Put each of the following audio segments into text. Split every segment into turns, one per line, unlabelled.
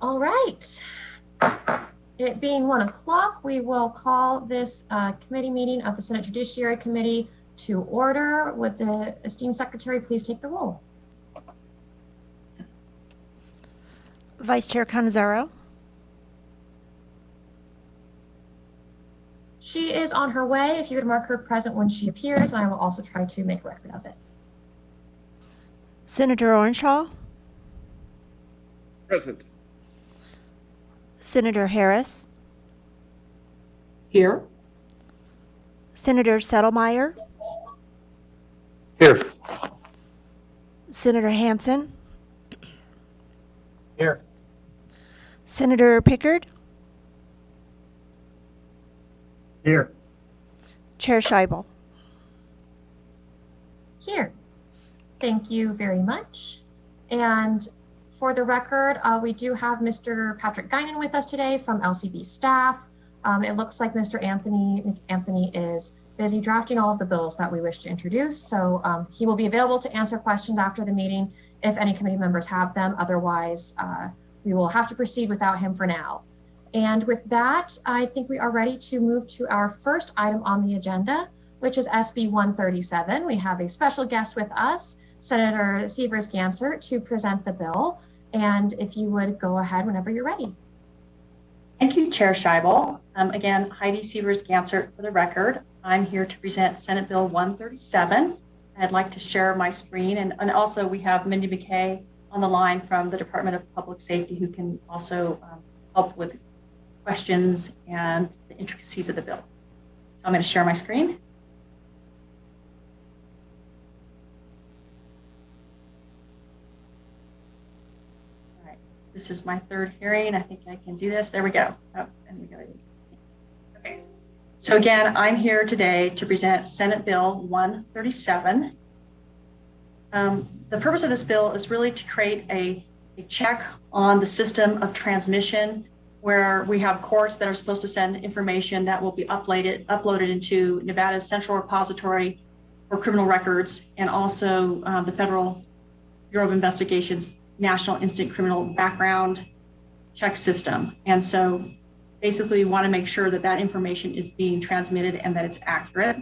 All right. It being 1 o'clock, we will call this committee meeting of the Senate Judiciary Committee to order. Would the esteemed secretary please take the roll?
Vice Chair Cannizzaro.
She is on her way. If you would mark her present when she appears, and I will also try to make a record of it.
Senator Orenshaw.
Present.
Senator Harris.
Here.
Senator Settlemyre.
Here.
Senator Hansen.
Here.
Senator Pickard.
Here.
Chair Scheibel.
Here. Thank you very much. And for the record, we do have Mr. Patrick Guinan with us today from LCB staff. It looks like Mr. Anthony is busy drafting all of the bills that we wish to introduce. So he will be available to answer questions after the meeting if any committee members have them. Otherwise, we will have to proceed without him for now. And with that, I think we are ready to move to our first item on the agenda, which is SB 137. We have a special guest with us, Senator Sievers-Gansert, to present the bill. And if you would go ahead whenever you're ready.
Thank you, Chair Scheibel. Again, Heidi Sievers-Gansert for the record. I'm here to present Senate Bill 137. I'd like to share my screen. And also we have Mindy McKay on the line from the Department of Public Safety who can also help with questions and the intricacies of the bill. So I'm going to share my screen. All right, this is my third hearing. I think I can do this. There we go. Oh, and we got it. Okay. So again, I'm here today to present Senate Bill 137. The purpose of this bill is really to create a check on the system of transmission where we have courts that are supposed to send information that will be uploaded into Nevada's Central Repository for Criminal Records and also the Federal Bureau of Investigation's National Instant Criminal Background Check System. And so basically we want to make sure that that information is being transmitted and that it's accurate.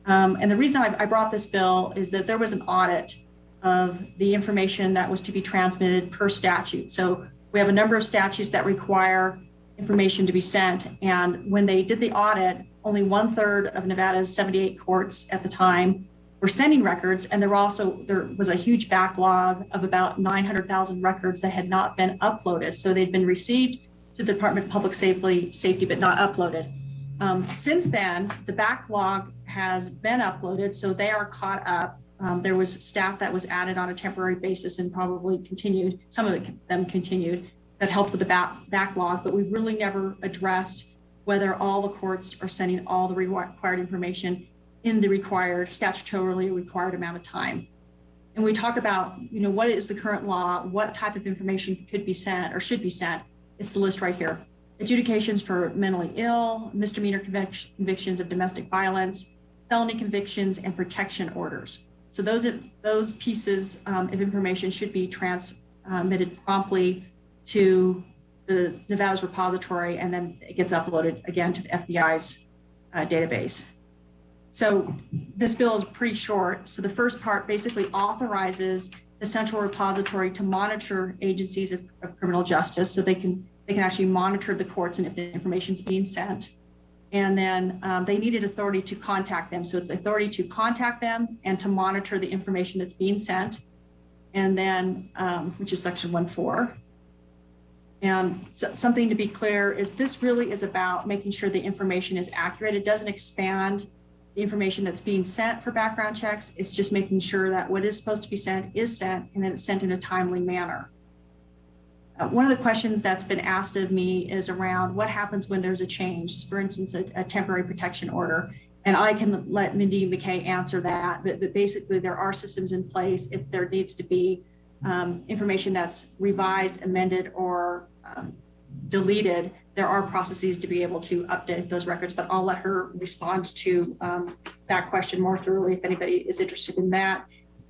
And the reason I brought this bill is that there was an audit of the information that was to be transmitted per statute. So we have a number of statutes that require information to be sent. And when they did the audit, only 1/3 of Nevada's 78 courts at the time were sending records. And there was a huge backlog of about 900,000 records that had not been uploaded. So they'd been received to the Department of Public Safety, but not uploaded. Since then, the backlog has been uploaded, so they are caught up. There was staff that was added on a temporary basis and probably continued, some of them continued, that helped with the backlog, but we really never addressed whether all the courts are sending all the required information in the statutorily required amount of time. And we talk about, what is the current law, what type of information could be sent or should be sent. It's the list right here. Adjudications for mentally ill, misdemeanor convictions of domestic violence, felony convictions, and protection orders. So those pieces of information should be transmitted promptly to the Nevada's repository, and then it gets uploaded again to the FBI's database. So this bill is pretty short. So the first part basically authorizes the Central Repository to monitor agencies of criminal justice, so they can actually monitor the courts and if the information is being sent. And then they needed authority to contact them. So it's the authority to contact them and to monitor the information that's being sent. And then, which is section 1.4. And so something to be clear is this really is about making sure the information is accurate. It doesn't expand the information that's being sent for background checks. It's just making sure that what is supposed to be sent is sent, and then it's sent in a timely manner. One of the questions that's been asked of me is around what happens when there's a change, for instance, a temporary protection order. And I can let Mindy McKay answer that, but basically there are systems in place if there needs to be information that's revised, amended, or deleted. There are processes to be able to update those records, but I'll let her respond to that question more thoroughly if anybody is interested in that.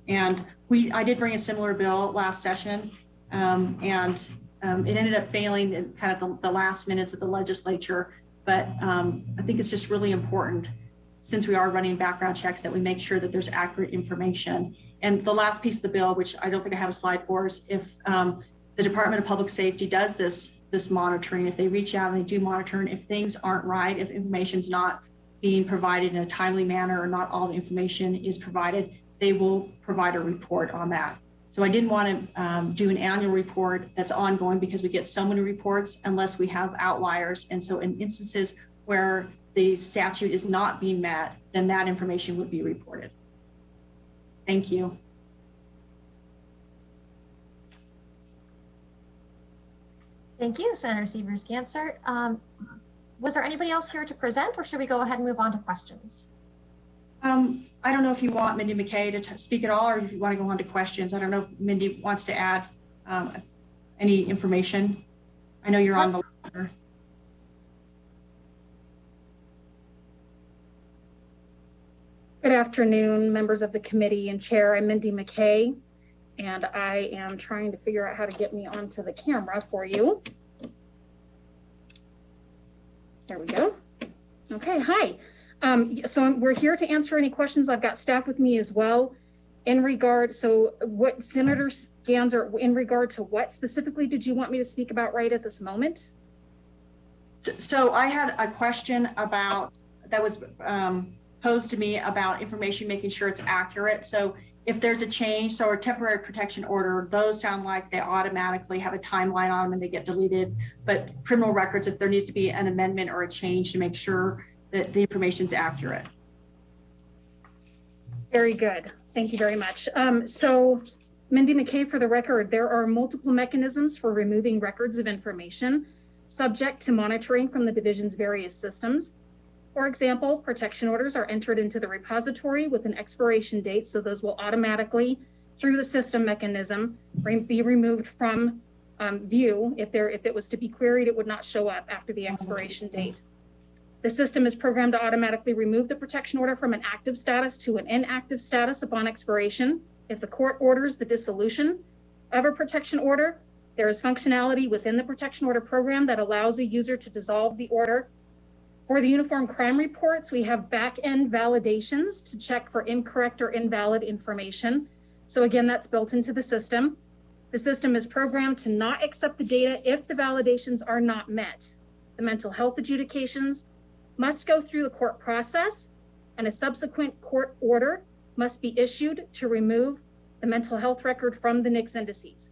And I did bring a similar bill last session, and it ended up failing in kind of the last minutes of the legislature. But I think it's just really important, since we are running background checks, that we make sure that there's accurate information. And the last piece of the bill, which I don't think I have a slide for, is if the Department of Public Safety does this monitoring, if they reach out and they do monitor, and if things aren't right, if information's not being provided in a timely manner or not all the information is provided, they will provide a report on that. So I didn't want to do an annual report that's ongoing, because we get so many reports unless we have outliers. And so in instances where the statute is not being met, then that information would be reported. Thank you.
Thank you, Senator Severs-Gansert. Was there anybody else here to present, or should we go ahead and move on to questions?
I don't know if you want Mindy McKay to speak at all, or if you want to go on to questions. I don't know if Mindy wants to add any information. I know you're on the ladder.
Good afternoon, members of the committee and chair. I'm Mindy McKay, and I am trying to figure out how to get me onto the camera for you. There we go. Okay, hi. So we're here to answer any questions. I've got staff with me as well. In regard, so what Senator Ganser, in regard to what specifically did you want me to speak about right at this moment?
So I had a question about, that was posed to me about information, making sure it's accurate. So if there's a change, so a temporary protection order, those sound like they automatically have a timeline on them and they get deleted. But criminal records, if there needs to be an amendment or a change to make sure that the information is accurate.
Very good. Thank you very much. So Mindy McKay, for the record, there are multiple mechanisms for removing records of information subject to monitoring from the division's various systems. For example, protection orders are entered into the repository with an expiration date, so those will automatically, through the system mechanism, be removed from view. If it was to be queried, it would not show up after the expiration date. The system is programmed to automatically remove the protection order from an active status to an inactive status upon expiration. If the court orders the dissolution of a protection order, there is functionality within the protection order program that allows a user to dissolve the order. For the uniform crime reports, we have back-end validations to check for incorrect or invalid information. So again, that's built into the system. The system is programmed to not accept the data if the validations are not met. The mental health adjudications must go through the court process, and a subsequent court order must be issued to remove the mental health record from the NICS indices.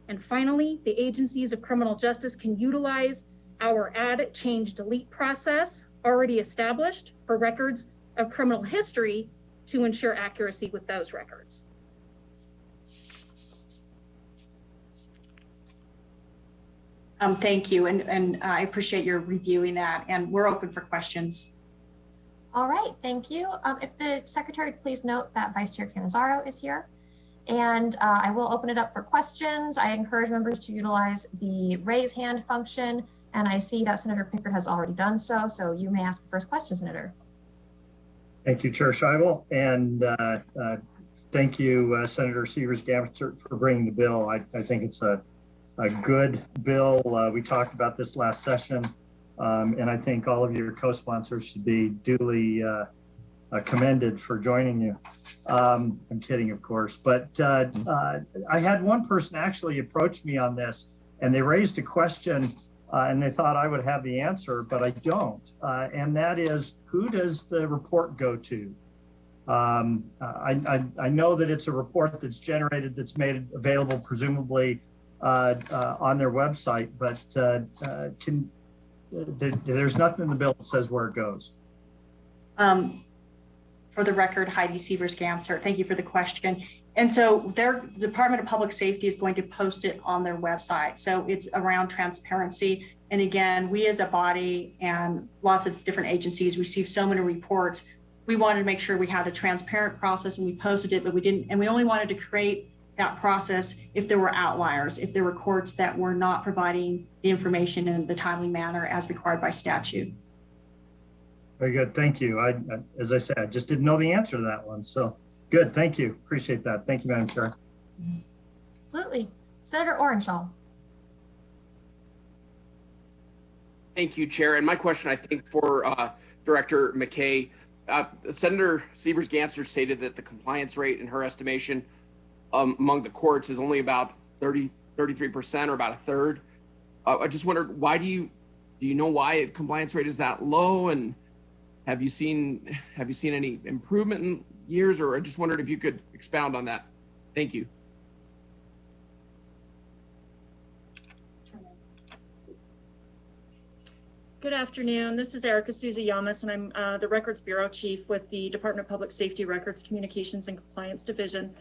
And finally, the agencies of criminal justice can utilize our add, change, delete process already established for records of criminal history to ensure accuracy with those records.
Thank you, and I appreciate your reviewing that, and we're open for questions.
All right, thank you. If the secretary would please note that Vice Chair Cannizzaro is here. And I will open it up for questions. I encourage members to utilize the raise hand function. And I see that Senator Pickard has already done so. So you may ask the first question, Senator.
Thank you, Chair Scheibel. And thank you, Senator Severs-Gansert, for bringing the bill. I think it's a good bill. We talked about this last session. And I think all of your co-sponsors should be duly commended for joining you. I'm kidding, of course, but I had one person actually approach me on this, and they raised a question and they thought I would have the answer, but I don't. And that is, who does the report go to? I know that it's a report that's generated, that's made available presumably on their website, but there's nothing in the bill that says where it goes.
For the record, Heidi Severs-Gansert, thank you for the question. And so their Department of Public Safety is going to post it on their website. So it's around transparency. And again, we as a body and lots of different agencies receive so many reports. We wanted to make sure we had a transparent process, and we posted it, but we didn't. And we only wanted to create that process if there were outliers, if there were courts that were not providing the information in the timely manner as required by statute.
Very good, thank you. As I said, I just didn't know the answer to that one. So good, thank you. Appreciate that. Thank you, Madam Chair.
Absolutely. Senator Orenshaw.
Thank you, Chair. And my question, I think, for Director McKay, Senator Sievers-Ganser stated that the compliance rate, in her estimation, among the courts is only about 33% or about a third. I just wondered, why do you know why compliance rate is that low? And have you seen any improvement in years? Or I just wondered if you could expound on that. Thank you.
Good afternoon. This is Erica Susie Yamas, and I'm the Records Bureau Chief with the Department of Public Safety Records Communications and Compliance Division.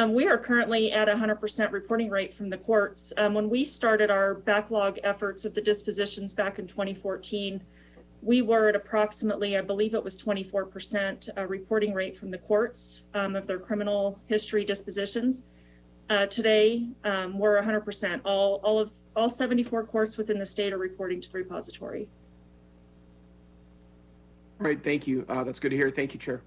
We are currently at 100% reporting rate from the courts. When we started our backlog efforts of the dispositions back in 2014, we were at approximately, I believe it was 24% reporting rate from the courts of their criminal history dispositions. Today, we're 100%. All 74 courts within the state are reporting to the repository.
All right, thank you. That's good to hear. Thank you, Chair.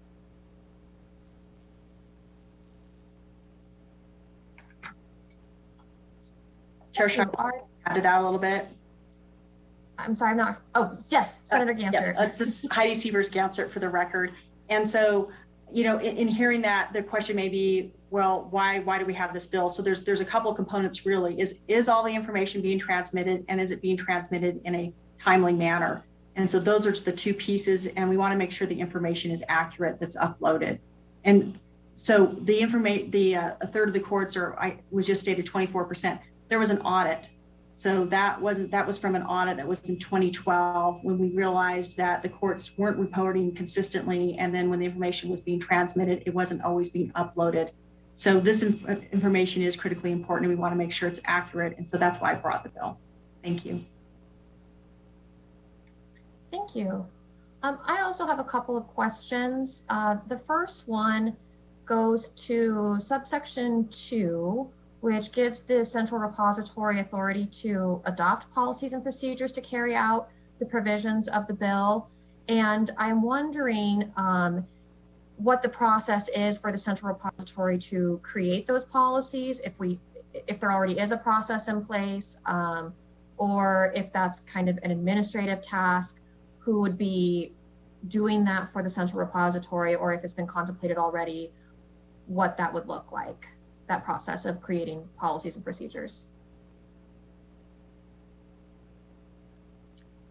Chair Schreiber, add to that a little bit.
I'm sorry, I'm not. Oh, yes, Senator Ganser.
Yes, this is Heidi Sievers-Ganser for the record. And so, you know, in hearing that, the question may be, well, why do we have this bill? So there's a couple of components really. Is all the information being transmitted, and is it being transmitted in a timely manner? And so those are the two pieces, and we want to make sure the information is accurate that's uploaded. And so a third of the courts was just stated 24%. There was an audit. So that was from an audit that was in 2012 when we realized that the courts weren't reporting consistently. And then when the information was being transmitted, it wasn't always being uploaded. So this information is critically important, and we want to make sure it's accurate. And so that's why I brought the bill. Thank you.
Thank you. I also have a couple of questions. The first one goes to subsection 2, which gives the Central Repository authority to adopt policies and procedures to carry out the provisions of the bill. And I'm wondering what the process is for the Central Repository to create those policies, if there already is a process in place, or if that's kind of an administrative task, who would be doing that for the Central Repository, or if it's been contemplated already, what that would look like, that process of creating policies and procedures.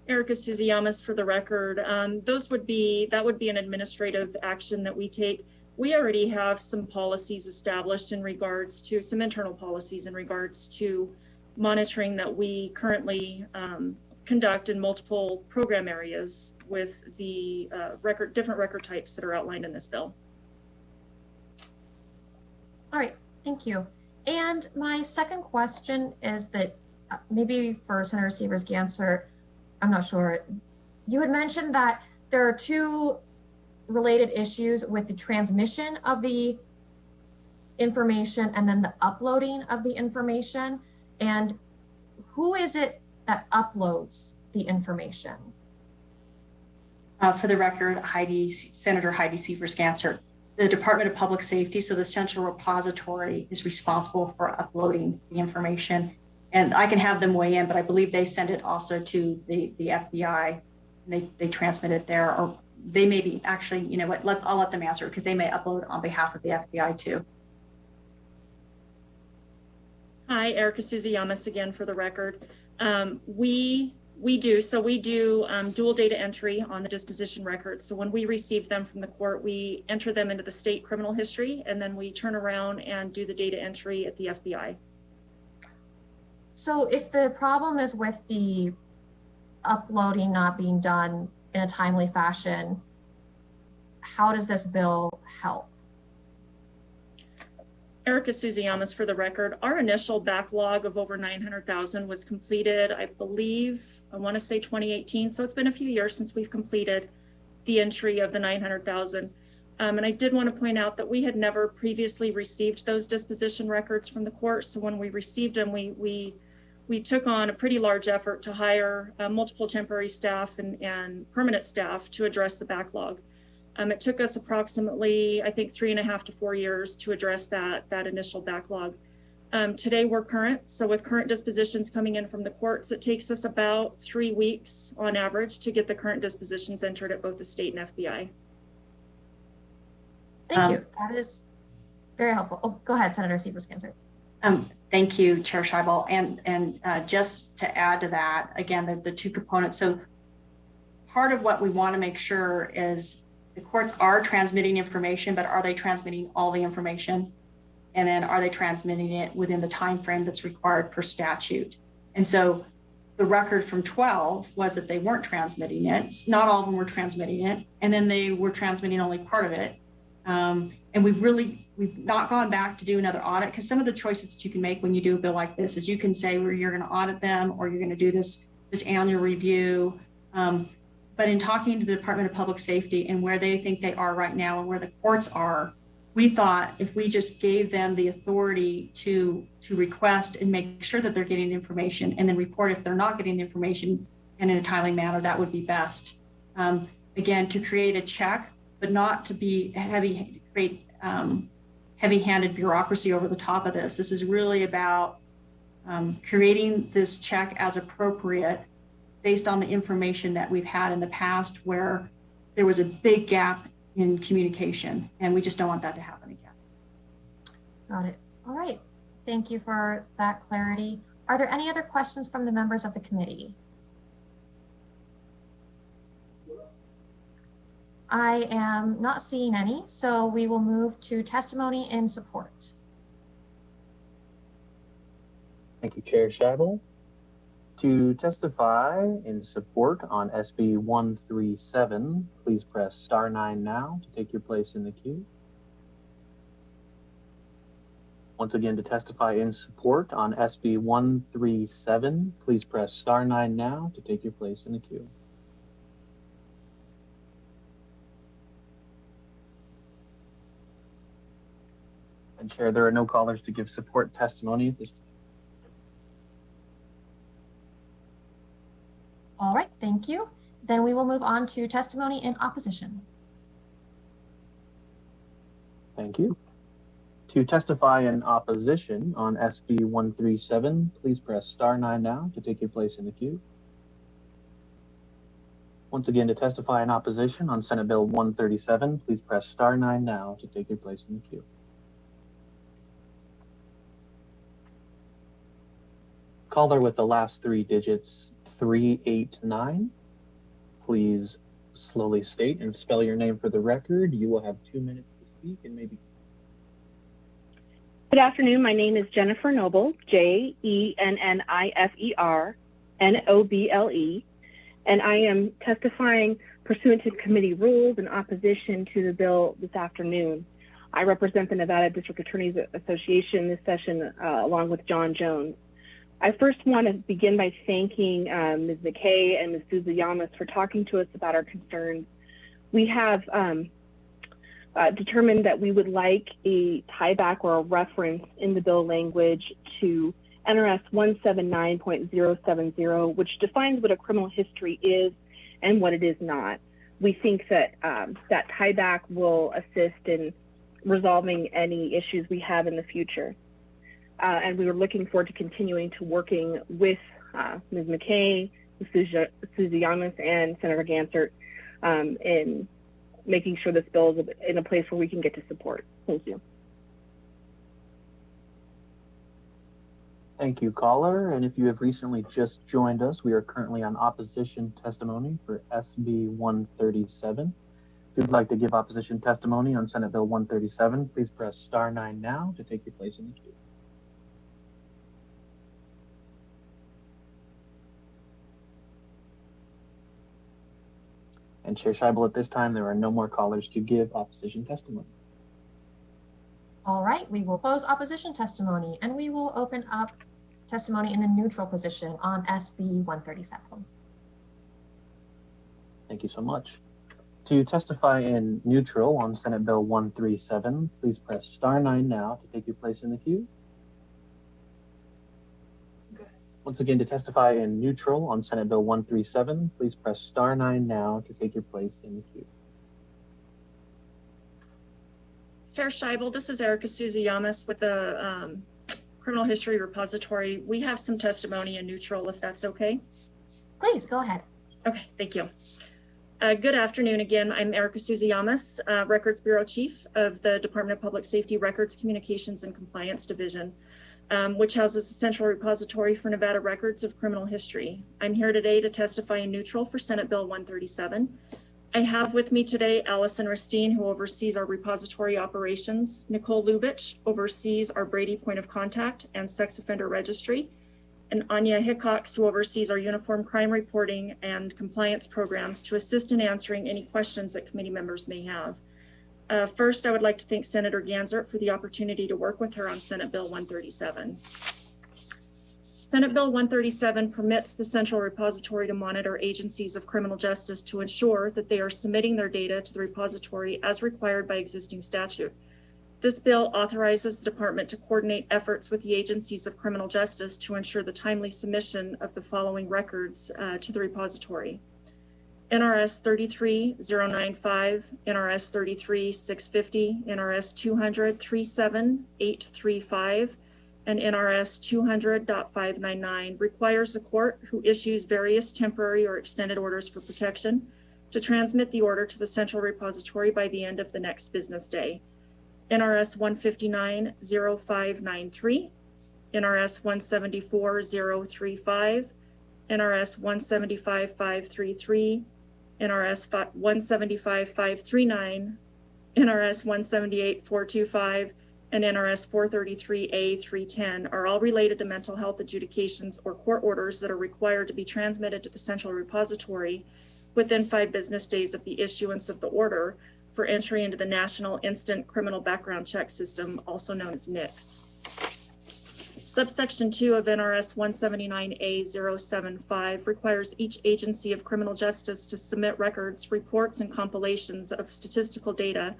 Erica Susie Yamas for the record. That would be an administrative action that we take. We already have some policies established in regards to some internal policies in regards to monitoring that we currently conduct in multiple program areas with the different record types that are outlined in this bill.
All right, thank you. And my second question is that maybe for Senator Sievers-Ganser, I'm not sure. You had mentioned that there are two related issues with the transmission of the information and then the uploading of the information. And who is it that uploads the information?
For the record, Senator Heidi Sievers-Ganser. The Department of Public Safety, so the Central Repository, is responsible for uploading the information. And I can have them weigh in, but I believe they send it also to the FBI. And they transmit it there, or they may be actually, you know what, I'll let them answer because they may upload on behalf of the FBI too.
Hi, Erica Susie Yamas again for the record. We do dual data entry on the disposition records. So when we receive them from the court, we enter them into the state criminal history, and then we turn around and do the data entry at the FBI.
So if the problem is with the uploading not being done in a timely fashion, how does this bill help?
Erica Susie Yamas for the record. Our initial backlog of over 900,000 was completed, I believe, I want to say 2018. So it's been a few years since we've completed the entry of the 900,000. And I did want to point out that we had never previously received those disposition records from the court. So when we received them, we took on a pretty large effort to hire multiple temporary staff and permanent staff to address the backlog. It took us approximately, I think, 3.5 to 4 years to address that initial backlog. Today we're current, so with current dispositions coming in from the courts, it takes us about 3 weeks on average to get the current dispositions entered at both the state and FBI.
Thank you. That is very helpful. Oh, go ahead, Senator Sievers-Ganser.
Thank you, Chair Scheibel. And just to add to that, again, the two components. So part of what we want to make sure is the courts are transmitting information, but are they transmitting all the information? And then are they transmitting it within the time frame that's required per statute? And so the record from 12 was that they weren't transmitting it. Not all of them were transmitting it. And then they were transmitting only part of it. And we've not gone back to do another audit, because some of the choices that you can make when you do a bill like this is you can say where you're going to audit them or you're going to do this annual review. But in talking to the Department of Public Safety and where they think they are right now and where the courts are, we thought if we just gave them the authority to request and make sure that they're getting information and then report if they're not getting information and in a timely manner, that would be best. Again, to create a check, but not to be create heavy-handed bureaucracy over the top of this. This is really about creating this check as appropriate based on the information that we've had in the past where there was a big gap in communication, and we just don't want that to happen again.
Got it. All right. Thank you for that clarity. Are there any other questions from the members of the committee? I am not seeing any, so we will move to testimony in support.
Thank you, Chair Scheibel. To testify in support on SB 137, please press star 9 now to take your place in the queue. Once again, to testify in support on SB 137, please press star 9 now to take your place in the queue. And Chair, there are no callers to give support testimony at this time.
All right, thank you. Then we will move on to testimony in opposition.
Thank you. To testify in opposition on SB 137, please press star 9 now to take your place in the queue. Once again, to testify in opposition on Senate Bill 137, please press star 9 now to take your place in the queue. Caller with the last 3 digits, 389. Please slowly state and spell your name for the record. You will have 2 minutes to speak and maybe.
Good afternoon. My name is Jennifer Noble, Jennifer Noble, and I am testifying pursuant to committee rules in opposition to the bill this afternoon. I represent the Nevada District Attorneys Association this session along with John Jones. I first want to begin by thanking Ms. McKay and Ms. Suzuyamas for talking to us about our concerns. We have determined that we would like a tieback or a reference in the bill language to NRS 179.070, which defines what a criminal history is and what it is not. We think that that tieback will assist in resolving any issues we have in the future. And we were looking forward to continuing to working with Ms. McKay, Ms. Suzuyamas, and Senator Gansert in making sure this bill is in a place where we can get to support. Thank you.
Thank you, caller. And if you have recently just joined us, we are currently on opposition testimony for SB 137. If you'd like to give opposition testimony on Senate Bill 137, please press star 9 now to take your place in the queue. And Chair Scheibel, at this time, there are no more callers to give opposition testimony.
All right, we will close opposition testimony and we will open up testimony in the neutral position on SB 137.
Thank you so much. To testify in neutral on Senate Bill 137, please press star 9 now to take your place in the queue. Once again, to testify in neutral on Senate Bill 137, please press star 9 now to take your place in the queue.
Chair Scheibel, this is Erica Suzuyamas with the Criminal History Repository, we have some testimony in neutral, if that's okay.
Please go ahead.
Okay, thank you. Good afternoon again. I'm Erica Suzy-Yamas, Records Bureau Chief of the Department of Public Safety Records Communications and Compliance Division, which houses a central repository for Nevada records of criminal history. I'm here today to testify in neutral for Senate Bill 137. I have with me today Allison Ristine, who oversees our repository operations, Nicole Lubitch oversees our Brady point of contact and sex offender registry, and Anya Hickox, who oversees our uniform crime reporting and compliance programs to assist in answering any questions that committee members may have. First, I would like to thank Senator Ganzert for the opportunity to work with her on Senate Bill 137. Senate Bill 137 permits the Central Repository to monitor agencies of criminal justice to ensure that they are submitting their data to the repository as required by existing statute. This bill authorizes the department to coordinate efforts with the agencies of criminal justice to ensure the timely submission of the following records to the repository: NRS 33095, NRS 33650, NRS 200-37835, and NRS 200.599 requires the court who issues various temporary or extended orders for protection to transmit the order to the central repository by the end of the next business day. NRS 1590593, NRS 174035, NRS 175533, NRS 175539, NRS 178425, and NRS 433A310 are all related to mental health adjudications or court orders that are required to be transmitted to the central repository within 5 business days of the issuance of the order for entry into the National Instant Criminal Background Check System, also known as NICS. Subsection 2 of NRS 179A075 requires each agency of criminal justice to submit records, reports, and compilations of statistical data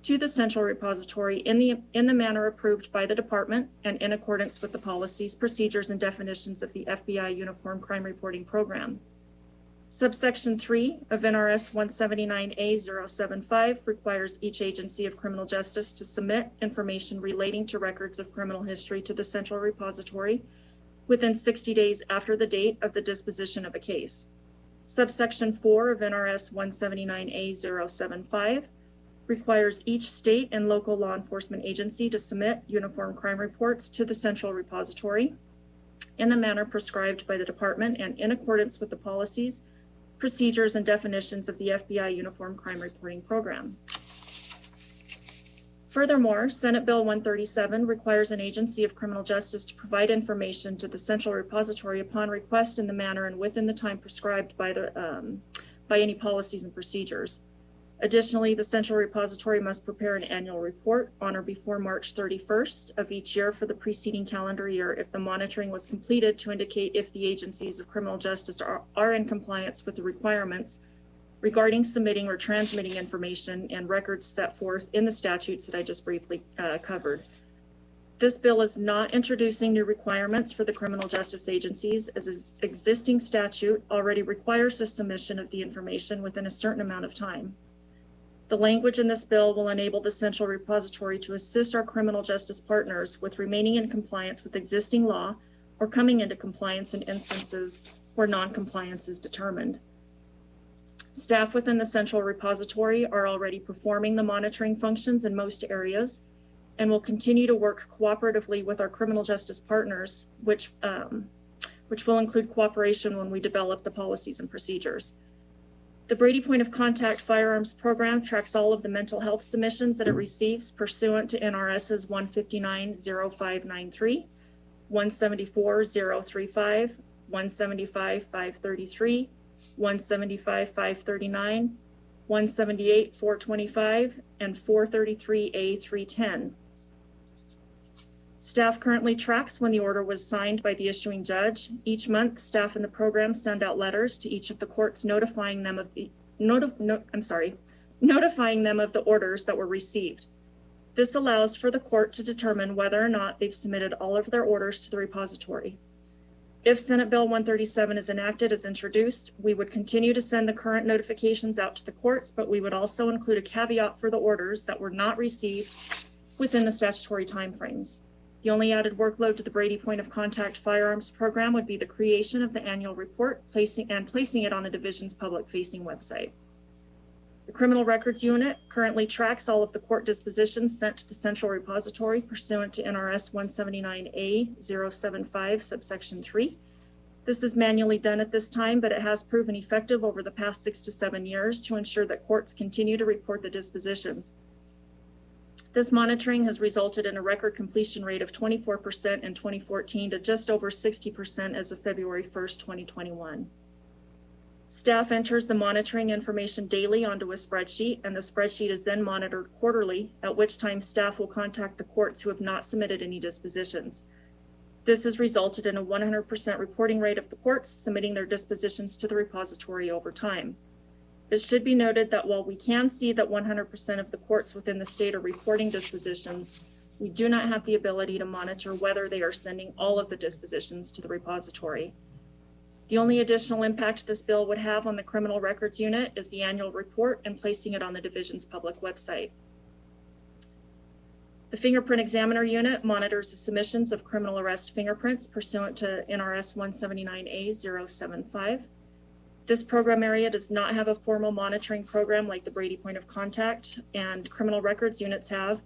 to the central repository in the manner approved by the department and in accordance with the policies, procedures, and definitions of the FBI Uniform Crime Reporting Program. Subsection 3 of NRS 179A075 requires each agency of criminal justice to submit information relating to records of criminal history to the central repository within 60 days after the date of the disposition of a case. Subsection 4 of NRS 179A075 requires each state and local law enforcement agency to submit uniform crime reports to the central repository in the manner prescribed by the department and in accordance with the policies, procedures, and definitions of the FBI Uniform Crime Reporting Program. Furthermore, Senate Bill 137 requires an agency of criminal justice to provide information to the central repository upon request in the manner and within the time prescribed by any policies and procedures. Additionally, the central repository must prepare an annual report on or before March 31st of each year for the preceding calendar year if the monitoring was completed to indicate if the agencies of criminal justice are in compliance with the requirements regarding submitting or transmitting information and records set forth in the statutes that I just briefly covered. This bill is not introducing new requirements for the criminal justice agencies, as existing statute already requires the submission of the information within a certain amount of time. The language in this bill will enable the central repository to assist our criminal justice partners with remaining in compliance with existing law or coming into compliance in instances where non-compliance is determined. Staff within the central repository are already performing the monitoring functions in most areas and will continue to work cooperatively with our criminal justice partners, which will include cooperation when we develop the policies and procedures. The Brady Point of Contact Firearms Program tracks all of the mental health submissions that it receives pursuant to NRS's 1590593, 174-035, 175-533, 175-539, 178-425, and 433A310. Staff currently tracks when the order was signed by the issuing judge. Each month, staff in the program send out letters to each of the courts notifying them of the orders that were received. This allows for the court to determine whether or not they've submitted all of their orders to the repository. If Senate Bill 137 is enacted as introduced, we would continue to send the current notifications out to the courts, but we would also include a caveat for the orders that were not received within the statutory timeframes. The only added workload to the Brady Point of Contact Firearms Program would be the creation of the annual report, placing it on the division's public-facing website. The Criminal Records Unit currently tracks all of the court dispositions sent to the Central Repository pursuant to NRS 179A-075, subsection 3. This is manually done at this time, but it has proven effective over the past 6 to 7 years to ensure that courts continue to report the dispositions. This monitoring has resulted in a record completion rate of 24% in 2014 to just over 60% as of February 1st, 2021. Staff enters the monitoring information daily onto a spreadsheet, and the spreadsheet is then monitored quarterly, at which time staff will contact the courts who have not submitted any dispositions. This has resulted in a 100% reporting rate of the courts submitting their dispositions to the repository over time. It should be noted that while we can see that 100% of the courts within the state are reporting dispositions, we do not have the ability to monitor whether they are sending all of the dispositions to the repository. The only additional impact this bill would have on the Criminal Records Unit is the annual report and placing it on the division's public website. The Fingerprint Examiner Unit monitors the submissions of criminal arrest fingerprints pursuant to NRS 179A-075. This program area does not have a formal monitoring program like the Brady Point of Contact and criminal records units have.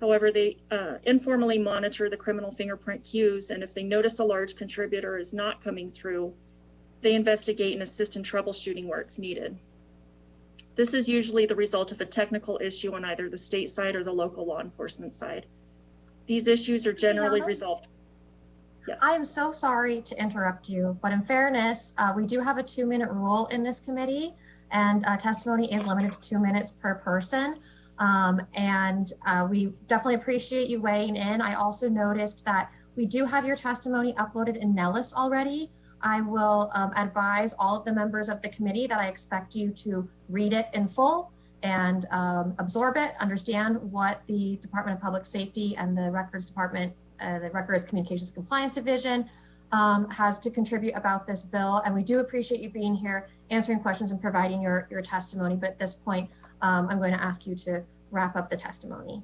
However, they informally monitor the criminal fingerprint queues, and if they notice a large contributor is not coming through, they investigate and assist in troubleshooting where it's needed. This is usually the result of a technical issue on either the state side or the local law enforcement side. These issues are generally resolved. Yes.
I am so sorry to interrupt you, but in fairness, we do have a 2-minute rule in this committee, and testimony is limited to 2 minutes per person. We definitely appreciate you weighing in. I also noticed that we do have your testimony uploaded in Nellis already. I will advise all of the members of the committee that I expect you to read it in full and absorb it, understand what the Department of Public Safety and the Records Department, the Records Communications Compliance Division has to contribute about this bill. And we do appreciate you being here, answering questions and providing your testimony. But at this point, I'm going to ask you to wrap up the testimony.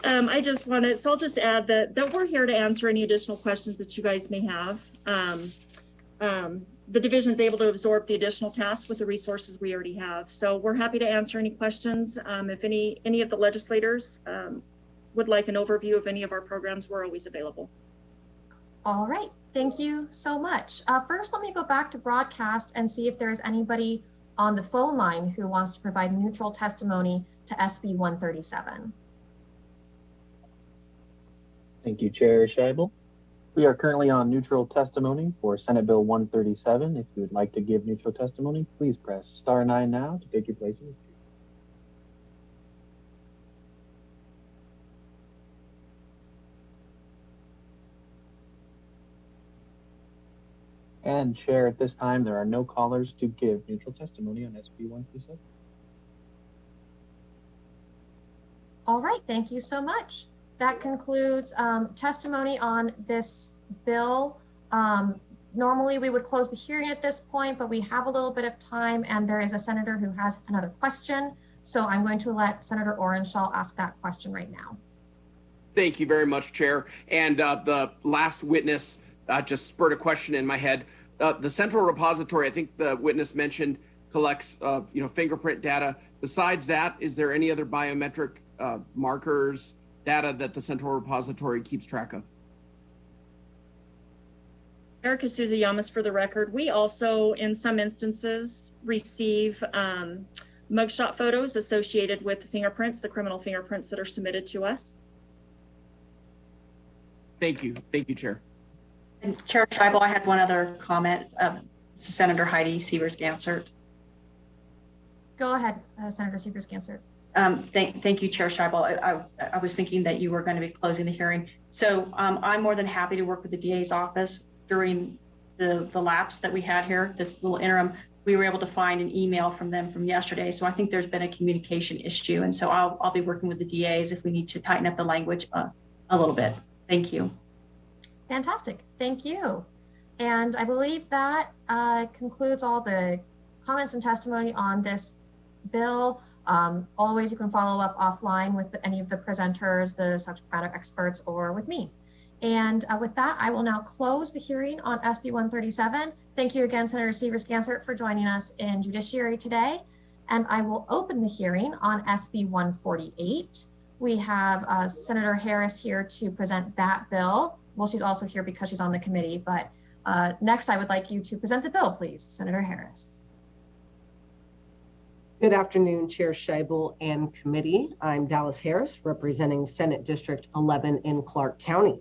I just wanted, so I'll just add that we're here to answer any additional questions that you guys may have. The division is able to absorb the additional tasks with the resources we already have. So we're happy to answer any questions. If any of the legislators would like an overview of any of our programs, we're always available.
All right, thank you so much. First, let me go back to broadcast and see if there is anybody on the phone line who wants to provide neutral testimony to SB 137.
Thank you, Chair Scheibel. We are currently on neutral testimony for Senate Bill 137. If you would like to give neutral testimony, please press *9 now to take your place in the queue. And Chair, at this time, there are no callers to give neutral testimony on SB 137.
All right, thank you so much. That concludes testimony on this bill. Normally we would close the hearing at this point, but we have a little bit of time and there is a senator who has another question. So I'm going to let Senator Orenshaw ask that question right now.
Thank you very much, Chair. And the last witness just spurred a question in my head. The central repository, I think the witness mentioned, collects fingerprint data. Besides that, is there any other biometric markers, data that the central repository keeps track of?
Erica Souza Yamas for the record. We also, in some instances, receive mugshot photos associated with the fingerprints, the criminal fingerprints that are submitted to us.
Thank you. Thank you, Chair.
And Chair Scheibel, I had one other comment. Senator Heidi Sievers-Gansert.
Go ahead, Senator Sievers-Gansert.
Thank you, Chair Scheibel. I was thinking that you were going to be closing the hearing. So I'm more than happy to work with the DA's office during the lapse that we had here, this little interim. We were able to find an email from them from yesterday. So I think there's been a communication issue. And so I'll be working with the DAs if we need to tighten up the language a little bit. Thank you.
Fantastic. Thank you. And I believe that concludes all the comments and testimony on this bill. Always you can follow up offline with any of the presenters, the subject matter experts, or with me. And with that, I will now close the hearing on SB 137. Thank you again, Senator Severs-Gansert, for joining us in Judiciary today. And I will open the hearing on SB 148. We have Senator Harris here to present that bill. Well, she's also here because she's on the committee, but next I would like you to present the bill, please, Senator Harris.
Good afternoon, Chair Scheibel and committee. I'm Dallas Harris, representing Senate District 11 in Clark County.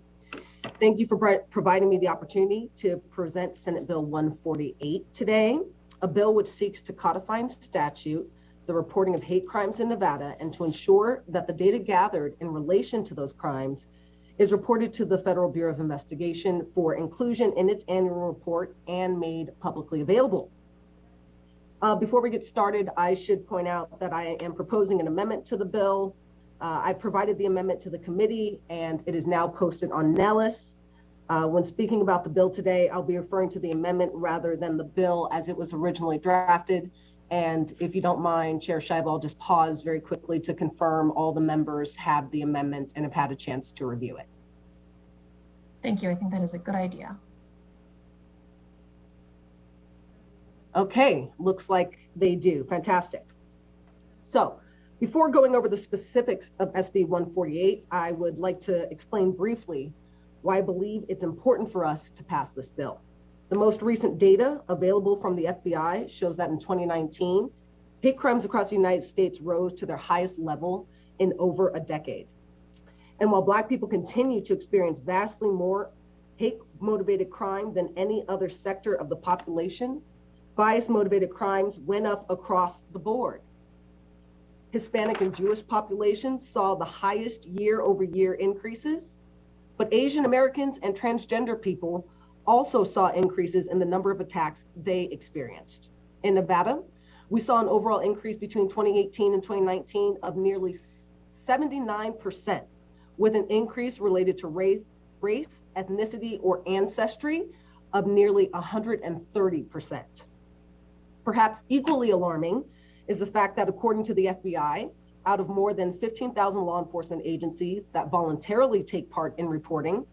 Thank you for providing me the opportunity to present Senate Bill 148 today, a bill which seeks to codify in statute the reporting of hate crimes in Nevada and to ensure that the data gathered in relation to those crimes is reported to the Federal Bureau of Investigation for inclusion in its annual report and made publicly available. Before we get started, I should point out that I am proposing an amendment to the bill. I provided the amendment to the committee and it is now posted on Nellis. When speaking about the bill today, I'll be referring to the amendment rather than the bill as it was originally drafted. And if you don't mind, Chair Scheibel, I'll just pause very quickly to confirm all the members have the amendment and have had a chance to review it.
Thank you. I think that is a good idea.
Okay, looks like they do. Fantastic. So before going over the specifics of SB 148, I would like to explain briefly why I believe it's important for us to pass this bill. The most recent data available from the FBI shows that in 2019, hate crimes across the United States rose to their highest level in over a decade. And while Black people continue to experience vastly more hate-motivated crime than any other sector of the population, bias-motivated crimes went up across the board. Hispanic and Jewish populations saw the highest year-over-year increases, but Asian Americans and transgender people also saw increases in the number of attacks they experienced. In Nevada, we saw an overall increase between 2018 and 2019 of nearly 79%, with an increase related to race, ethnicity, or ancestry of nearly 130%. Perhaps equally alarming is the fact that according to the FBI, out of more than 15,000 law enforcement agencies that voluntarily take part in reporting,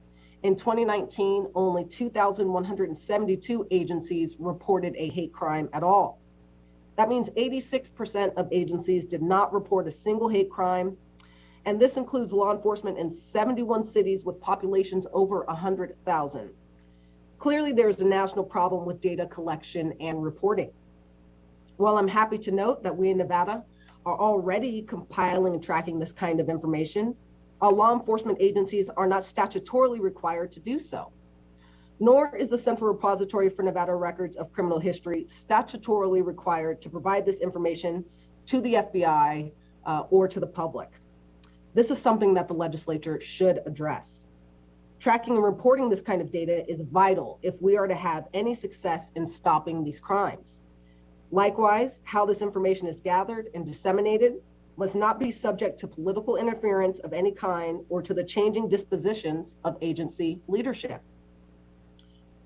in 2019, only 2,172 agencies reported a hate crime at all. That means 86% of agencies did not report a single hate crime, and this includes law enforcement in 71 cities with populations over 100,000. Clearly, there is a national problem with data collection and reporting. While I'm happy to note that we in Nevada are already compiling and tracking this kind of information, our law enforcement agencies are not statutorily required to do so. Nor is the Central Repository for Nevada Records of Criminal History statutorily required to provide this information to the FBI or to the public. This is something that the legislature should address. Tracking and reporting this kind of data is vital if we are to have any success in stopping these crimes. Likewise, how this information is gathered and disseminated must not be subject to political interference of any kind or to the changing dispositions of agency leadership.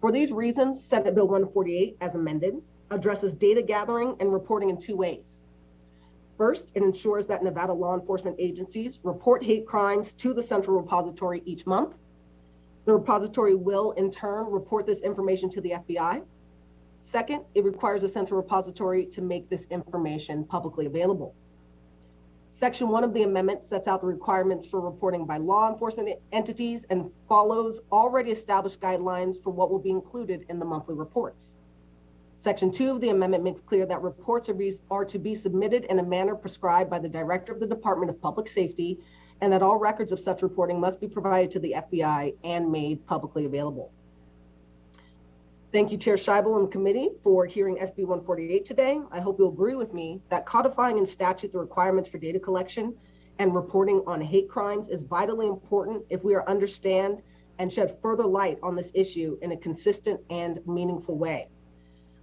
For these reasons, Senate Bill 148, as amended, addresses data gathering and reporting in two ways. First, it ensures that Nevada law enforcement agencies report hate crimes to the Central Repository each month. The repository will, in turn, report this information to the FBI. Second, it requires the Central Repository to make this information publicly available. Section 1 of the amendment sets out the requirements for reporting by law enforcement entities and follows already established guidelines for what will be included in the monthly reports. Section 2 of the amendment makes clear that reports are to be submitted in a manner prescribed by the Director of the Department of Public Safety, and that all records of such reporting must be provided to the FBI and made publicly available. Thank you, Chair Scheibel and committee, for hearing SB 148 today. I hope you'll agree with me that codifying in statute the requirements for data collection and reporting on hate crimes is vitally important if we are to understand and shed further light on this issue in a consistent and meaningful way.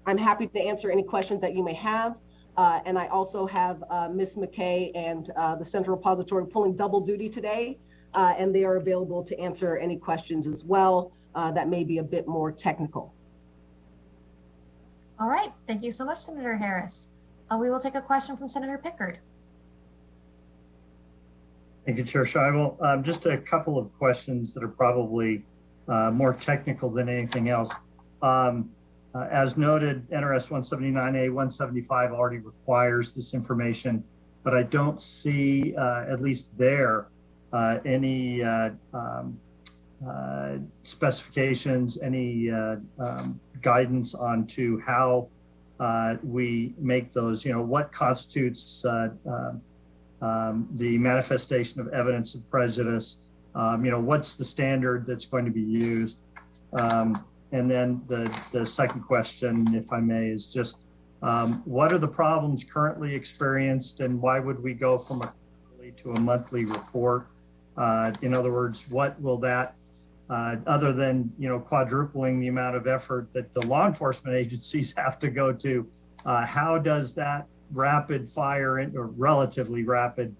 I'm happy to answer any questions that you may have. And I also have Ms. McKay and the Central Repository pulling double duty today, and they are available to answer any questions as well that may be a bit more technical.
All right. Thank you so much, Senator Harris. We will take a question from Senator Pickard.
Thank you, Chair Scheibel. Just a couple of questions that are probably more technical than anything else. As noted, NRS 179A 175 already requires this information, but I don't see, at least there, any specifications, any guidance onto how we make those, what constitutes the manifestation of evidence of prejudice, what's the standard that's going to be used. And then the second question, if I may, is just what are the problems currently experienced and why would we go from a quarterly to a monthly report? In other words, what will that, other than, quadrupling the amount of effort that the law enforcement agencies have to go to, how does that rapid fire or relatively rapid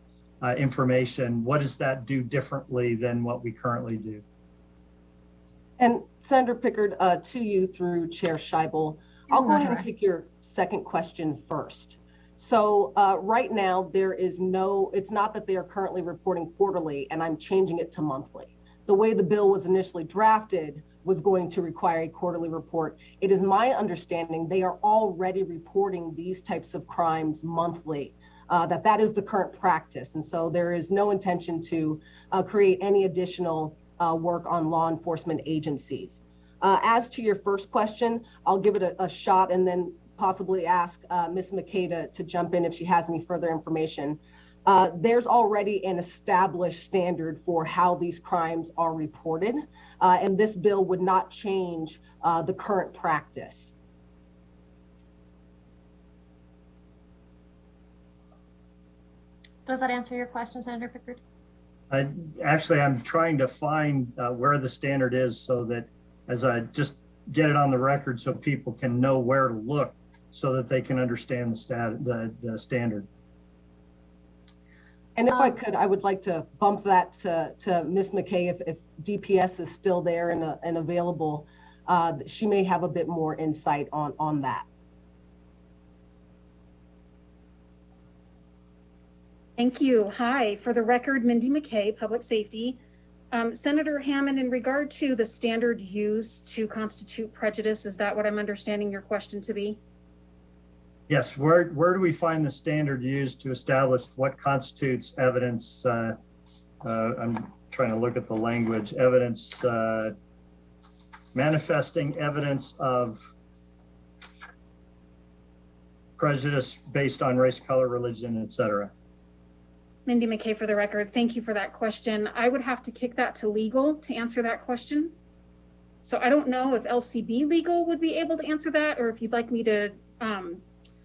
information, what does that do differently than what we currently do?
And Senator Pickard, to you through Chair Scheibel, I'll go ahead and take your second question first. So right now there is it's not that they are currently reporting quarterly and I'm changing it to monthly. The way the bill was initially drafted was going to require a quarterly report. It is my understanding they are already reporting these types of crimes monthly, that is the current practice. And so there is no intention to create any additional work on law enforcement agencies. As to your first question, I'll give it a shot and then possibly ask Ms. McKay to jump in if she has any further information. There's already an established standard for how these crimes are reported, and this bill would not change the current practice.
Does that answer your question, Senator Pickard?
Actually, I'm trying to find where the standard is so that as I just get it on the record so people can know where to look so that they can understand the standard.
And if I could, I would like to bump that to Ms. McKay if DPS is still there and available. She may have a bit more insight on that.
Thank you. Hi, for the record, Mindy McKay, Public Safety. Senator Hammond, in regard to the standard used to constitute prejudice, is that what I'm understanding your question to be?
Yes, where do we find the standard used to establish what constitutes evidence? I'm trying to look at the language, evidence, manifesting evidence of prejudice based on race, color, religion, etc.
Mindy McKay, for the record, thank you for that question. I would have to kick that to legal to answer that question. So I don't know if LCB legal would be able to answer that, or if you'd like me to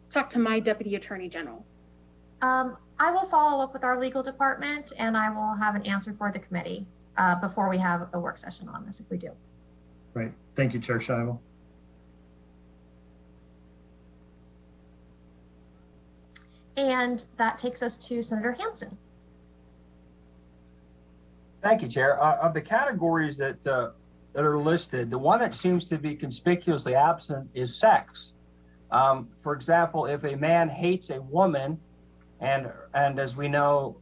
talk to my Deputy Attorney General.
I will follow up with our legal department and I will have an answer for the committee before we have a work session on this if we do.
Right. Thank you, Chair Scheibel.
And that takes us to Senator Hansen.
Thank you, Chair. Of the categories that are listed, the one that seems to be conspicuously absent is sex. For example, if a man hates a woman, and as we know,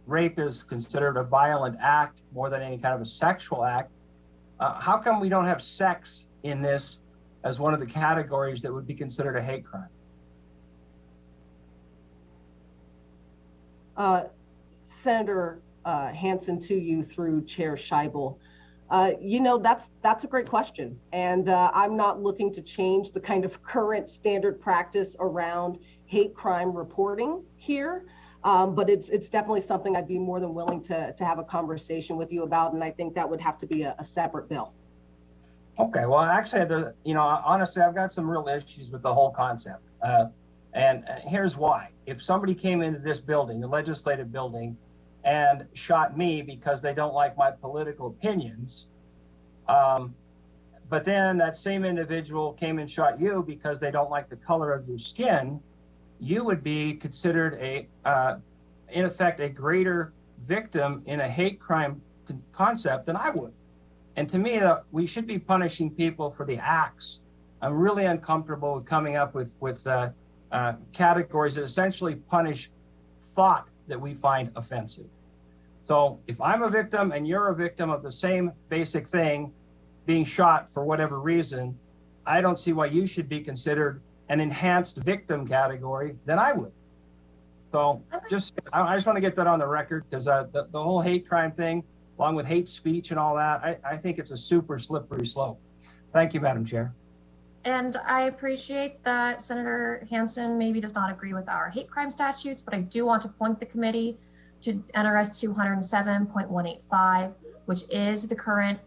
rape is considered a violent act more than any kind of a sexual act, how come we don't have sex in this as one of the categories that would be considered a hate crime?
Senator Hansen, to you through Chair Scheibel. That's a great question. And I'm not looking to change the kind of current standard practice around hate crime reporting here. But it's definitely something I'd be more than willing to have a conversation with you about. And I think that would have to be a separate bill.
Okay, well, actually, honestly, I've got some real issues with the whole concept. And here's why. If somebody came into this building, the legislative building, and shot me because they don't like my political opinions, but then that same individual came and shot you because they don't like the color of your skin, you would be considered in effect, a greater victim in a hate crime concept than I would. And to me, we should be punishing people for the acts. I'm really uncomfortable with coming up with categories that essentially punish thought that we find offensive. So if I'm a victim and you're a victim of the same basic thing, being shot for whatever reason, I don't see why you should be considered an enhanced victim category than I would. So I just want to get that on the record, because the whole hate crime thing, along with hate speech and all that, I think it's a super slippery slope. Thank you, Madam Chair.
And I appreciate that Senator Hansen maybe does not agree with our hate crime statutes, but I do want to point the committee to NRS 207.185, which is the current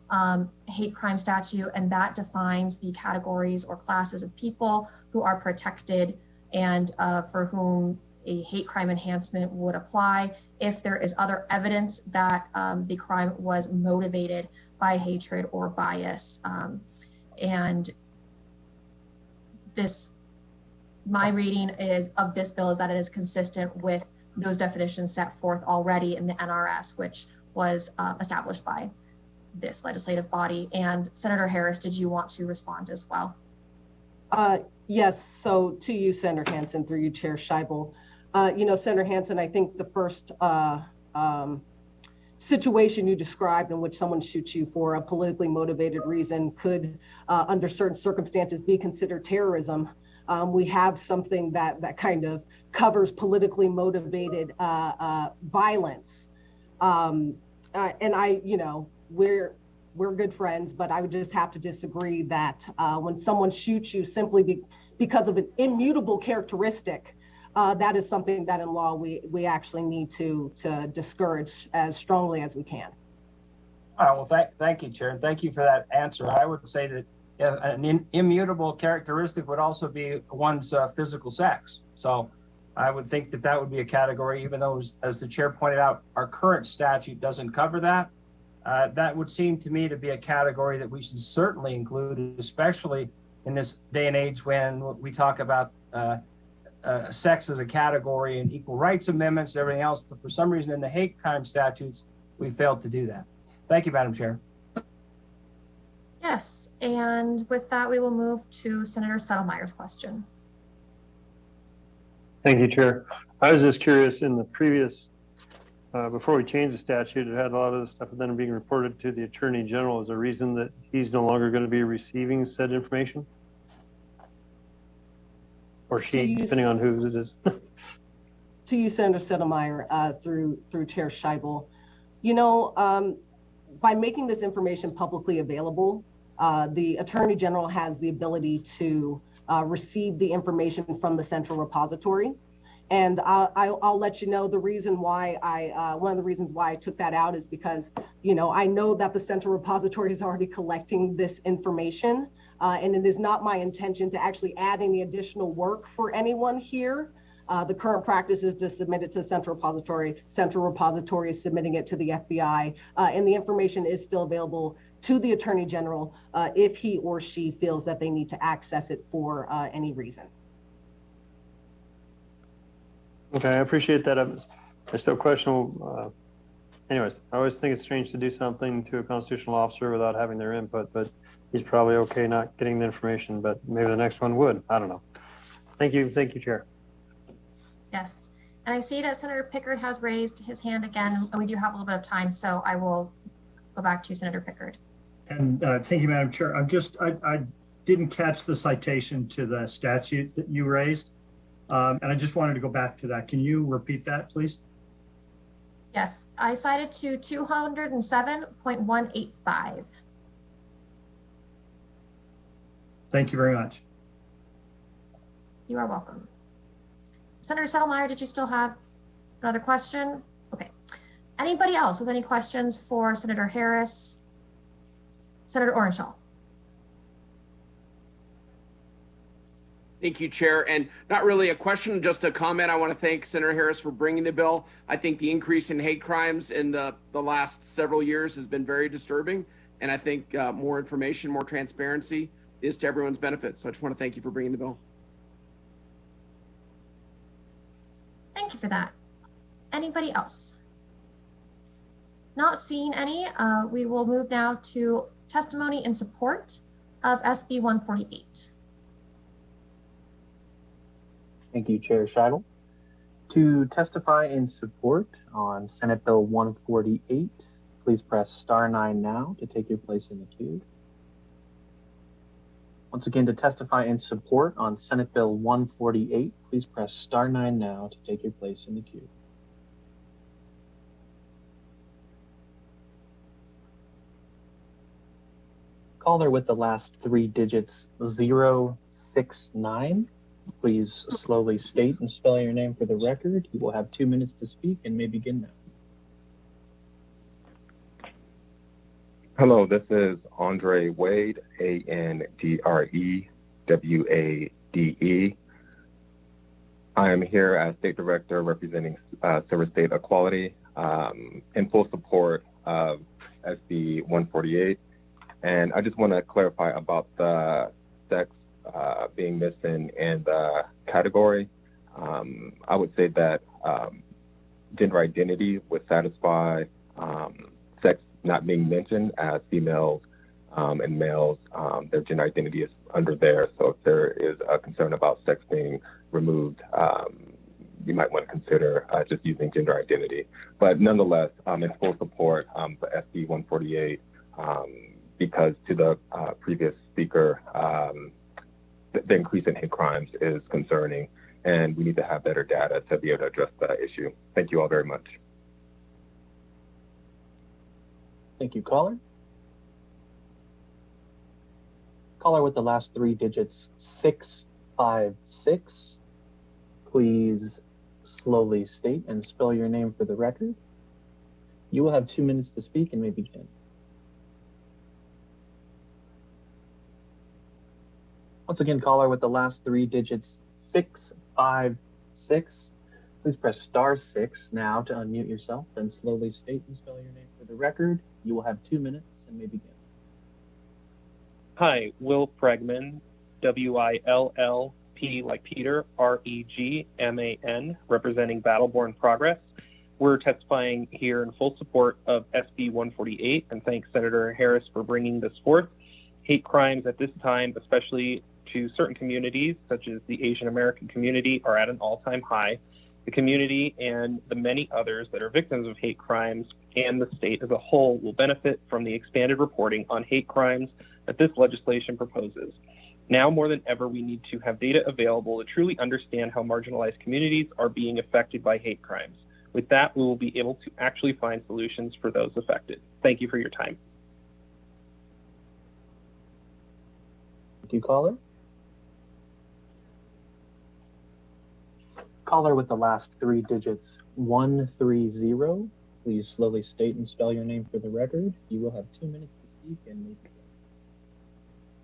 hate crime statute, and that defines the categories or classes of people who are protected and for whom a hate crime enhancement would apply if there is other evidence that the crime was motivated by hatred or bias. And my reading of this bill is that it is consistent with those definitions set forth already in the NRS, which was established by this legislative body. And Senator Harris, did you want to respond as well?
Yes, so to you, Senator Hansen, through you, Chair Scheibel. Senator Hansen, I think the first situation you described in which someone shoots you for a politically motivated reason could, under certain circumstances, be considered terrorism. We have something that kind of covers politically motivated violence. And we're good friends, but I would just have to disagree that when someone shoots you simply because of an immutable characteristic, that is something that in law we actually need to discourage as strongly as we can.
All right, well, thank you, Chair, and thank you for that answer. I would say that an immutable characteristic would also be one's physical sex. So I would think that would be a category, even though, as the Chair pointed out, our current statute doesn't cover that. That would seem to me to be a category that we should certainly include, especially in this day and age when we talk about sex as a category and equal rights amendments, everything else. But for some reason in the hate crime statutes, we failed to do that. Thank you, Madam Chair.
Yes, and with that, we will move to Senator Settlemyer's question.
Thank you, Chair. I was just curious, in the previous, before we changed the statute, it had a lot of the stuff then being reported to the Attorney General. Is there a reason that he's no longer going to be receiving said information? Or she, depending on whose it is.
To you, Senator Settlemeyer, through Chair Scheibel. By making this information publicly available, the Attorney General has the ability to receive the information from the central repository. And I'll let you know the reason why one of the reasons why I took that out is because, I know that the central repository is already collecting this information. And it is not my intention to actually add any additional work for anyone here. The current practice is to submit it to the central repository. Central repository is submitting it to the FBI, and the information is still available to the Attorney General if he or she feels that they need to access it for any reason.
Okay, I appreciate that. I still question, anyways, I always think it's strange to do something to a constitutional officer without having their input, but he's probably okay not getting the information, but maybe the next one would. I don't know. Thank you, Chair.
Yes, and I see that Senator Pickard has raised his hand again, and we do have a little bit of time, so I will go back to Senator Pickard.
And thank you, Madam Chair. I didn't catch the citation to the statute that you raised, and I just wanted to go back to that. Can you repeat that, please?
Yes, I cited to 207.185.
Thank you very much.
You are welcome. Senator Settlemeyer, did you still have another question? Okay. Anybody else with any questions for Senator Harris? Senator Orenshaw.
Thank you, Chair. And not really a question, just a comment. I want to thank Senator Harris for bringing the bill. I think the increase in hate crimes in the last several years has been very disturbing. And I think more information, more transparency is to everyone's benefit. So I just want to thank you for bringing the bill.
Thank you for that. Anybody else? Not seeing any, we will move now to testimony in support of SB 148.
Thank you, Chair Scheibel. To testify in support on Senate Bill 148, please press *9 now to take your place in the queue. Once again, to testify in support on Senate Bill 148, please press *9 now to take your place in the queue. Caller with the last three digits 069, please slowly state and spell your name for the record. You will have 2 minutes to speak and may begin now.
Hello, this is Andre Wade, ANDREWADE. I am here as State Director representing Silver State Equality in full support of SB 148. And I just want to clarify about the sex being missing in the category. I would say that gender identity would satisfy sex not being mentioned, as females and males, their gender identity is under there. So if there is a concern about sex being removed, you might want to consider just using gender identity. But nonetheless, in full support for SB 148, because to the previous speaker, the increase in hate crimes is concerning, and we need to have better data to be able to address that issue. Thank you all very much.
Thank you, caller. Caller with the last three digits 656, please slowly state and spell your name for the record. You will have 2 minutes to speak and may begin. Once again, caller with the last three digits 656, please press *6 now to unmute yourself, then slowly state and spell your name for the record. You will have 2 minutes and may begin.
Hi, Will Pregman, WILLP like Peter, REGMAN, representing Battleborn Progress. We're testifying here in full support of SB 148 and thank Senator Harris for bringing this forth. Hate crimes at this time, especially to certain communities, such as the Asian American community, are at an all-time high. The community and the many others that are victims of hate crimes and the state as a whole will benefit from the expanded reporting on hate crimes that this legislation proposes. Now more than ever, we need to have data available to truly understand how marginalized communities are being affected by hate crimes. With that, we will be able to actually find solutions for those affected. Thank you for your time.
Thank you, caller. Caller with the last three digits 130, please slowly state and spell your name for the record. You will have 2 minutes to speak and make it.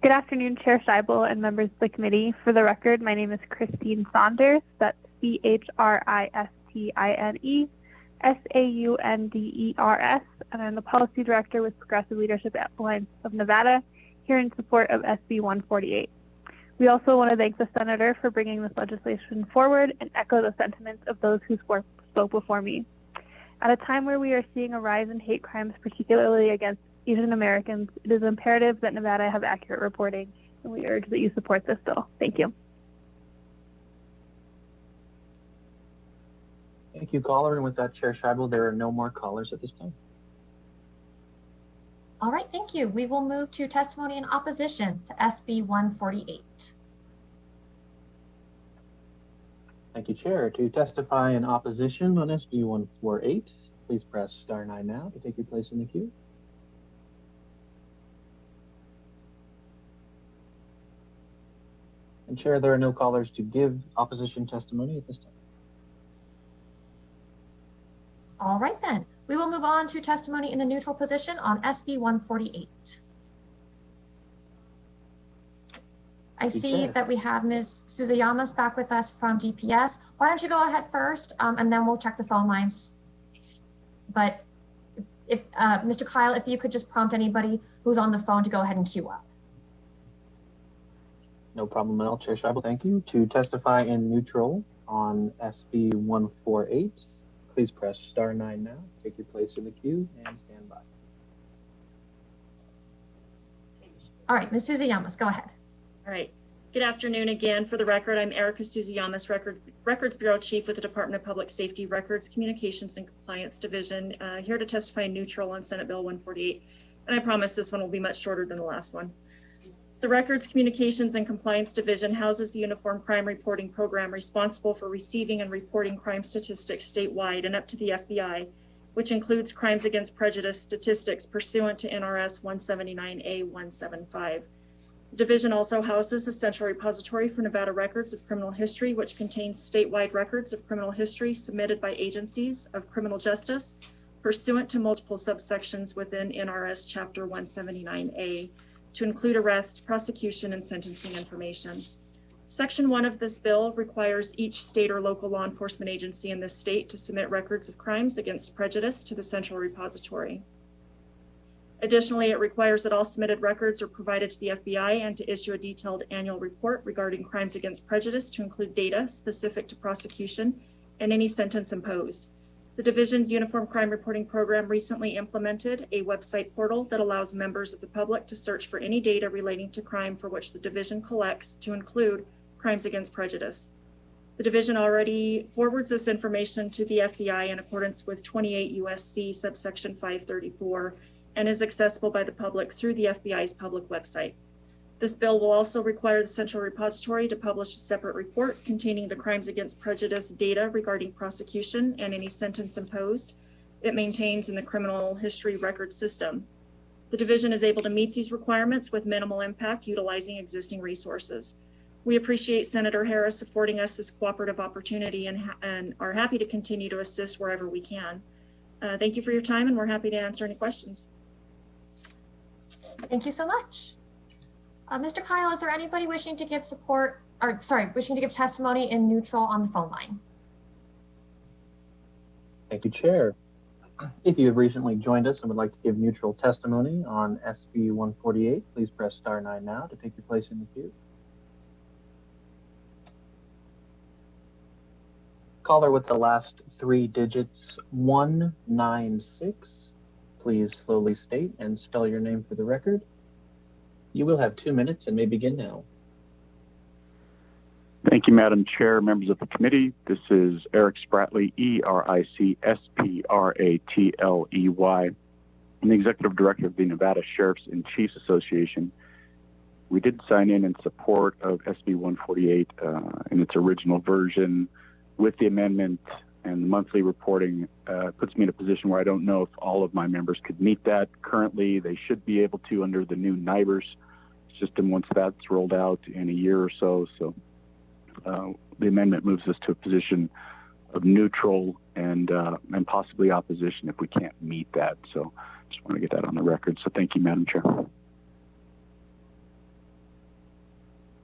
Good afternoon, Chair Scheibel and members of the committee. For the record, my name is Christine Saunders. That's CHRISTINESAUNDERS, and I'm the Policy Director with Progressive Leadership Alliance of Nevada, here in support of SB 148. We also want to thank the Senator for bringing this legislation forward and echo the sentiments of those who spoke before me. At a time where we are seeing a rise in hate crimes, particularly against Asian Americans, it is imperative that Nevada have accurate reporting, and we urge that you support this bill. Thank you.
Thank you, caller. And with that, Chair Scheibel, there are no more callers at this time.
All right, thank you. We will move to testimony in opposition to SB 148.
Thank you, Chair. To testify in opposition on SB 148, please press *9 now to take your place in the queue. And Chair, there are no callers to give opposition testimony at this time.
All right, then. We will move on to testimony in the neutral position on SB 148. I see that we have Ms. Suzayamas back with us from DPS. Why don't you go ahead first, and then we'll check the phone lines. But if Mr. Kyle, if you could just prompt anybody who's on the phone to go ahead and queue up.
No problem at all, Chair Scheibel. Thank you. To testify in neutral on SB 148, please press *9 now, take your place in the queue, and stand by.
All right, Ms. Suzayamas, go ahead.
All right. Good afternoon again. For the record, I'm Erica Suzy-Yamas, Records Bureau Chief with the Department of Public Safety, Records, Communications, and Compliance Division, here to testify neutral on Senate Bill 148. And I promise this one will be much shorter than the last one. The Records, Communications, and Compliance Division houses the Uniform Crime Reporting Program responsible for receiving and reporting crime statistics statewide and up to the FBI, which includes crimes against prejudice statistics pursuant to NRS 179A175. The division also houses the Central Repository for Nevada Records of Criminal History, which contains statewide records of criminal history submitted by agencies of criminal justice pursuant to multiple subsections within NRS Chapter 179A to include arrest, prosecution, and sentencing information. Section 1 of this bill requires each state or local law enforcement agency in this state to submit records of crimes against prejudice to the Central Repository. Additionally, it requires that all submitted records are provided to the FBI and to issue a detailed annual report regarding crimes against prejudice to include data specific to prosecution and any sentence imposed. The division's Uniform Crime Reporting Program recently implemented a website portal that allows members of the public to search for any data relating to crime for which the division collects, to include crimes against prejudice. The division already forwards this information to the FBI in accordance with 28 U.S.C. subsection 534 and is accessible by the public through the FBI's public website. This bill will also require the Central Repository to publish a separate report containing the crimes against prejudice data regarding prosecution and any sentence imposed it maintains in the criminal history record system. The division is able to meet these requirements with minimal impact utilizing existing resources. We appreciate Senator Harris affording us this cooperative opportunity and are happy to continue to assist wherever we can. Thank you for your time, and we're happy to answer any questions.
Thank you so much. Mr. Kyle, is there anybody wishing to give wishing to give testimony in neutral on the phone line?
Thank you, Chair. If you have recently joined us and would like to give neutral testimony on SB 148, please press *9 now to take your place in the queue. Caller with the last 3 digits, 196. Please slowly state and spell your name for the record. You will have 2 minutes and may begin now.
Thank you, Madam Chair, members of the committee. This is Eric Spratley, E-R-I-C-S-P-R-A-T-L-E-Y. I'm the Executive Director of the Nevada Sheriffs and Chiefs Association. We did sign in support of SB 148 in its original version. With the amendment and the monthly reporting, puts me in a position where I don't know if all of my members could meet that. Currently, they should be able to under the new NIBRS system once that's rolled out in a year or so. So the amendment moves us to a position of neutral and possibly opposition if we can't meet that. So just want to get that on the record. So thank you, Madam Chair.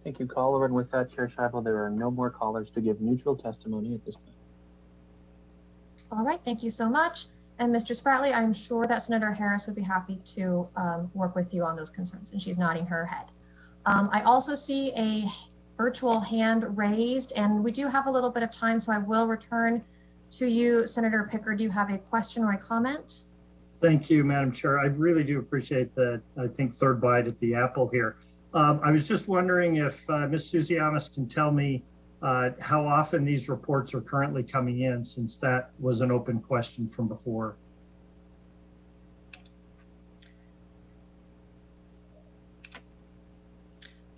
Thank you, caller. And with that, Chair Scheibel, there are no more callers to give neutral testimony at this time.
All right, thank you so much. And Mr. Spratley, I'm sure that Senator Harris would be happy to work with you on those concerns, and she's nodding her head. I also see a virtual hand raised, and we do have a little bit of time, so I will return to you, Senator Pickard. Do you have a question or a comment?
Thank you, Madam Chair. I really do appreciate the, I think, third bite at the apple here. I was just wondering if Ms. Suzy-Yamas can tell me how often these reports are currently coming in, since that was an open question from before.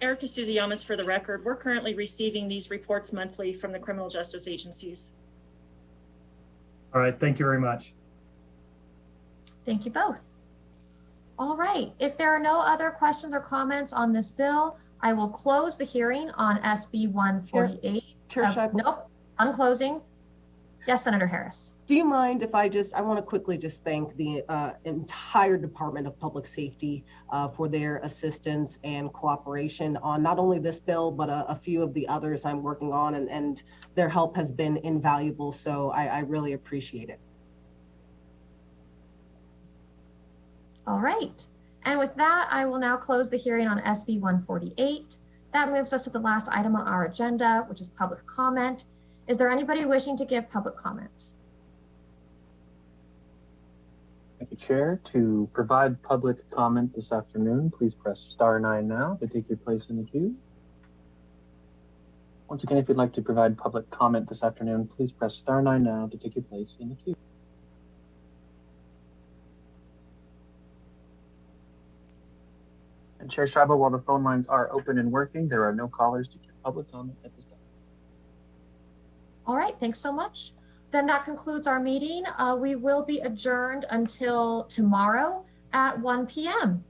Erica Suzy-Yamas for the record. We're currently receiving these reports monthly from the criminal justice agencies.
All right, thank you very much.
Thank you both. All right, if there are no other questions or comments on this bill, I will close the hearing on SB 148.
Chair Scheibel?
Nope, I'm closing. Yes, Senator Harris.
Do you mind if I want to quickly just thank the entire Department of Public Safety for their assistance and cooperation on not only this bill, but a few of the others I'm working on, and their help has been invaluable. So I really appreciate it.
All right, and with that, I will now close the hearing on SB 148. That moves us to the last item on our agenda, which is public comment. Is there anybody wishing to give public comment?
Thank you, Chair. To provide public comment this afternoon, please press *9 now to take your place in the queue. Once again, if you'd like to provide public comment this afternoon, please press *9 now to take your place in the queue. And Chair Scheibel, while the phone lines are open and working, there are no callers to give public comment at this time.
All right, thanks so much. Then that concludes our meeting. We will be adjourned until tomorrow at 1 p.m.